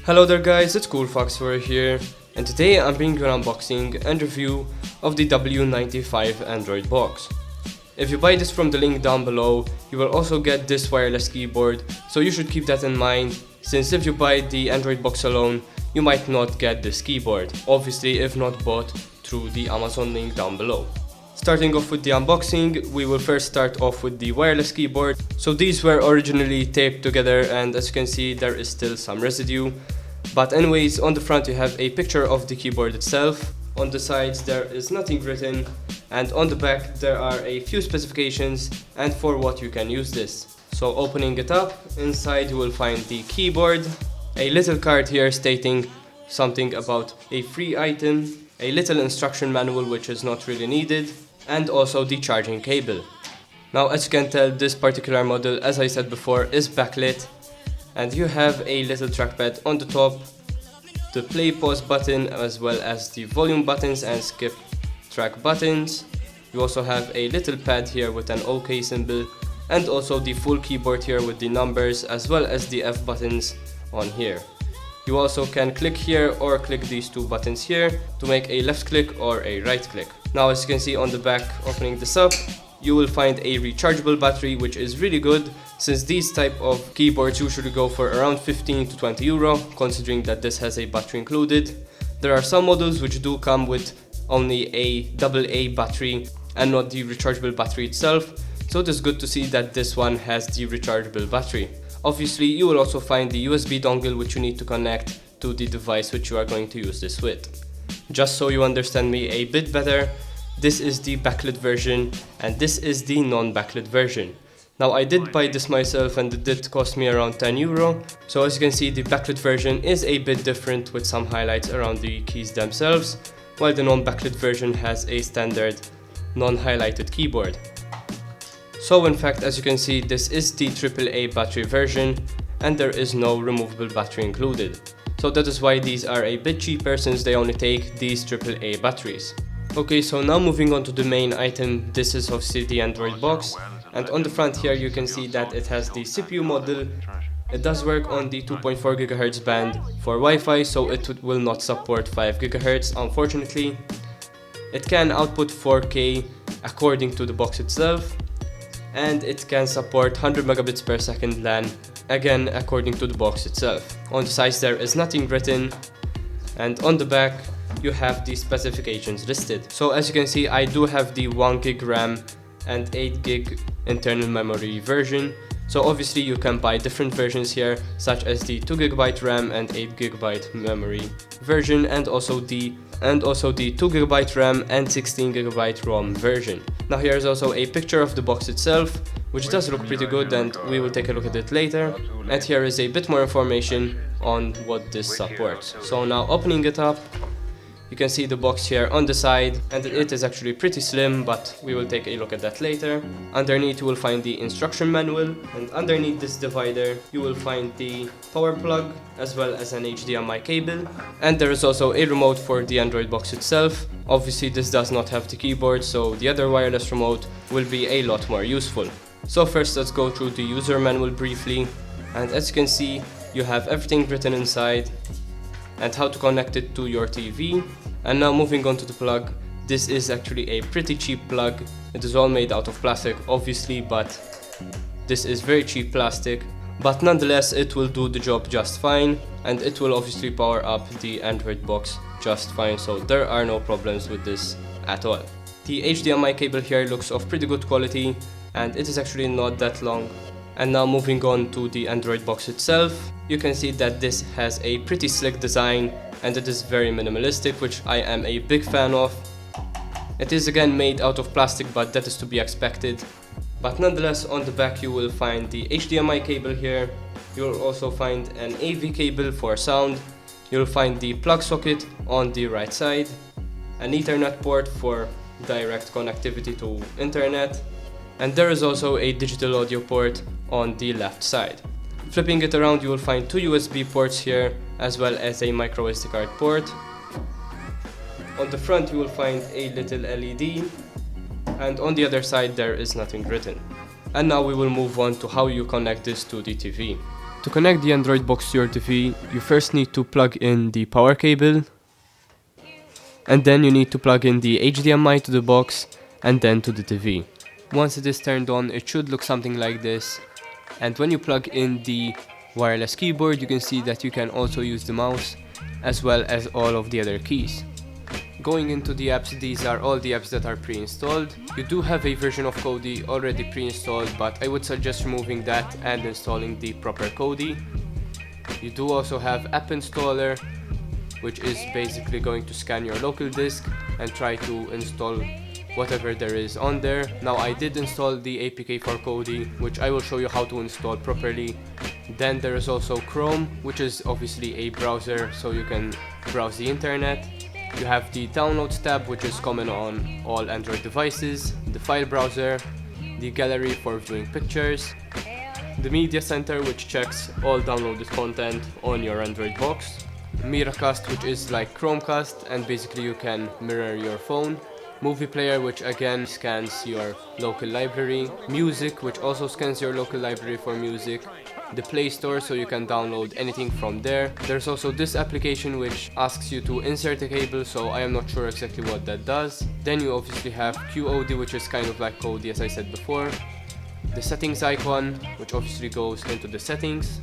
Hello there guys, it's CoolFox here, and today I'm bringing you an unboxing and review of the W95 Android Box. If you buy this from the link down below, you will also get this wireless keyboard, so you should keep that in mind, since if you buy the Android Box alone, you might not get this keyboard, obviously if not bought through the Amazon link down below. Starting off with the unboxing, we will first start off with the wireless keyboard. So these were originally taped together, and as you can see there is still some residue. But anyways, on the front you have a picture of the keyboard itself. On the sides there is nothing written, and on the back there are a few specifications and for what you can use this. So opening it up, inside you will find the keyboard, a little card here stating something about a free item, a little instruction manual which is not really needed, and also the charging cable. Now as you can tell, this particular model, as I said before, is backlit, and you have a little trackpad on the top, the play pause button as well as the volume buttons and skip track buttons. You also have a little pad here with an OK symbol, and also the full keyboard here with the numbers as well as the F buttons on here. You also can click here or click these two buttons here to make a left click or a right click. Now as you can see on the back, opening this up, you will find a rechargeable battery, which is really good since these type of keyboards usually go for around 15 to 20 euro, considering that this has a battery included. There are some models which do come with only a AA battery and not the rechargeable battery itself, so it is good to see that this one has the rechargeable battery. Obviously you will also find the USB dongle which you need to connect to the device which you are going to use this with. Just so you understand me a bit better, this is the backlit version and this is the non-backlit version. Now I did buy this myself and it did cost me around 10 euro. So as you can see, the backlit version is a bit different with some highlights around the keys themselves, while the non-backlit version has a standard non-highlighted keyboard. So in fact, as you can see, this is the AAA battery version and there is no removable battery included. So that is why these are a bit cheaper, since they only take these AAA batteries. Okay, so now moving on to the main item, this is obviously the Android Box. And on the front here you can see that it has the CPU model. It does work on the 2.4 GHz band for Wi-Fi, so it will not support 5 GHz unfortunately. It can output 4K according to the box itself, and it can support 100 megabits per second LAN, again according to the box itself. On the sides there is nothing written, and on the back you have the specifications listed. So as you can see, I do have the 1 gig RAM and 8 gig internal memory version. So obviously you can buy different versions here, such as the 2 GB RAM and 8 GB memory version, and also the 2 GB RAM and 16 GB ROM version. Now here is also a picture of the box itself, which does look pretty good, and we will take a look at it later. And here is a bit more information on what this supports. So now opening it up, you can see the box here on the side, and it is actually pretty slim, but we will take a look at that later. Underneath you will find the instruction manual, and underneath this divider you will find the power plug as well as an HDMI cable, and there is also a remote for the Android Box itself. Obviously this does not have the keyboard, so the other wireless remote will be a lot more useful. So first let's go through the user manual briefly, and as you can see you have everything written inside and how to connect it to your TV. And now moving on to the plug, this is actually a pretty cheap plug. It is all made out of plastic obviously, but this is very cheap plastic, but nonetheless it will do the job just fine, and it will obviously power up the Android Box just fine, so there are no problems with this at all. The HDMI cable here looks of pretty good quality, and it is actually not that long. And now moving on to the Android Box itself, you can see that this has a pretty slick design and it is very minimalistic, which I am a big fan of. It is again made out of plastic, but that is to be expected. But nonetheless, on the back you will find the HDMI cable here. You will also find an AV cable for sound. You will find the plug socket on the right side, an Ethernet port for direct connectivity to internet, and there is also a digital audio port on the left side. Flipping it around you will find two USB ports here, as well as a micro SD card port. On the front you will find a little LED, and on the other side there is nothing written. And now we will move on to how you connect this to the TV. To connect the Android box to your TV, you first need to plug in the power cable, and then you need to plug in the HDMI to the box and then to the TV. Once it is turned on, it should look something like this, and when you plug in the wireless keyboard, you can see that you can also use the mouse as well as all of the other keys. Going into the apps, these are all the apps that are pre-installed. You do have a version of Kodi already pre-installed, but I would suggest removing that and installing the proper Kodi. You do also have App Installer, which is basically going to scan your local disk and try to install whatever there is on there. Now I did install the APK for Kodi, which I will show you how to install properly. Then there is also Chrome, which is obviously a browser, so you can browse the internet. You have the Downloads tab, which is common on all Android devices, the File browser, the Gallery for viewing pictures, the Media Center, which checks all downloaded content on your Android box, Miracast, which is like Chromecast, and basically you can mirror your phone, Movie Player, which again scans your local library, Music, which also scans your local library for music, the Play Store, so you can download anything from there. There's also this application which asks you to insert a cable, so I am not sure exactly what that does. Then you obviously have Qod, which is kind of like Kodi as I said before, the settings icon, which obviously goes into the settings,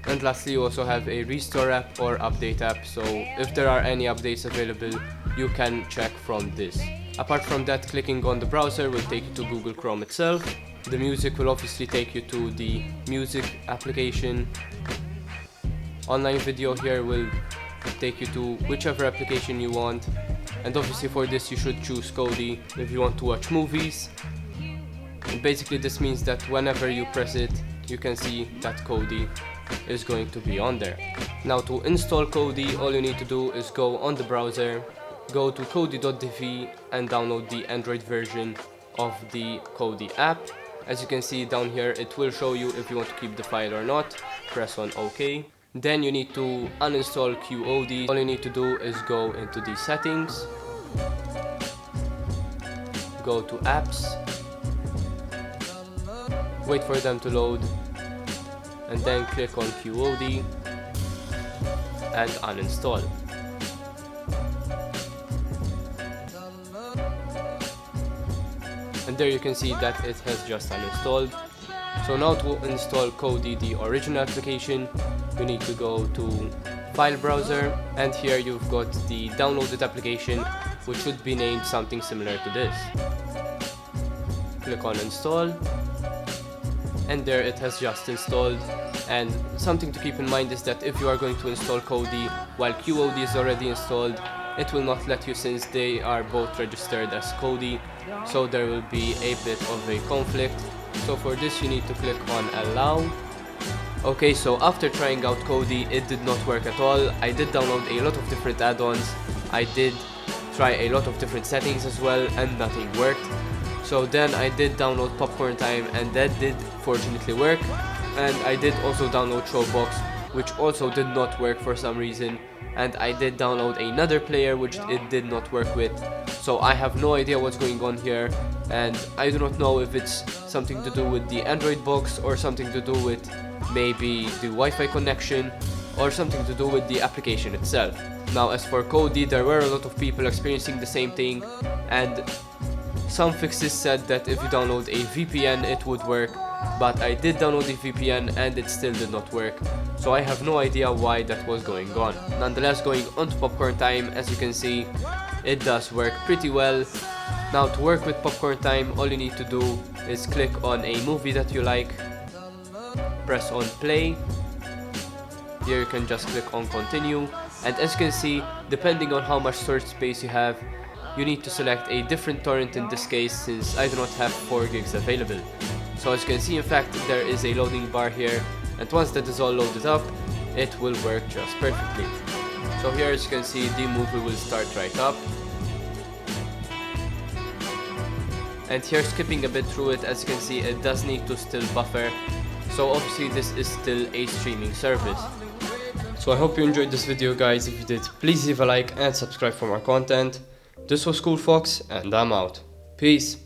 and lastly you also have a restore app or update app, so if there are any updates available you can check from this. Apart from that, clicking on the browser will take you to Google Chrome itself. The music will obviously take you to the music application. Online video here will take you to whichever application you want, and obviously for this you should choose Kodi if you want to watch movies. And basically this means that whenever you press it, you can see that Kodi is going to be on there. Now to install Kodi, all you need to do is go on the browser, go to kodi.tv and download the Android version of the Kodi app. As you can see down here, it will show you if you want to keep the file or not. Press on OK. Then you need to uninstall Qod. All you need to do is go into the settings, go to apps, wait for them to load, and then click on Qod and uninstall. And there you can see that it has just uninstalled. So now to install Kodi, the original application, you need to go to File browser, and here you've got the downloaded application, which should be named something similar to this. Click on install, and there it has just installed. And something to keep in mind is that if you are going to install Kodi while Qod is already installed, it will not let you since they are both registered as Kodi, so there will be a bit of a conflict. So for this you need to click on allow. Okay, so after trying out Kodi, it did not work at all. I did download a lot of different add-ons, I did try a lot of different settings as well, and nothing worked. So then I did download Popcorn Time, and that did fortunately work. And I did also download Showbox, which also did not work for some reason. And I did download another player which it did not work with. So I have no idea what's going on here, and I do not know if it's something to do with the Android box or something to do with maybe the Wi-Fi connection or something to do with the application itself. Now as for Kodi, there were a lot of people experiencing the same thing, and some fixes said that if you download a VPN it would work, but I did download a VPN and it still did not work, so I have no idea why that was going on. Nonetheless, going on to Popcorn Time, as you can see, it does work pretty well. Now to work with Popcorn Time, all you need to do is click on a movie that you like, press on play. Here you can just click on continue, and as you can see, depending on how much storage space you have, you need to select a different torrent in this case, since I do not have 4 gigs available. So as you can see, in fact, there is a loading bar here, and once that is all loaded up, it will work just perfectly. So here, as you can see, the movie will start right up. And here, skipping a bit through it, as you can see, it does need to still buffer. So obviously this is still a streaming service. So I hope you enjoyed this video, guys. If you did, please leave a like and subscribe for more content. This was CoolFox, and I'm out. Peace.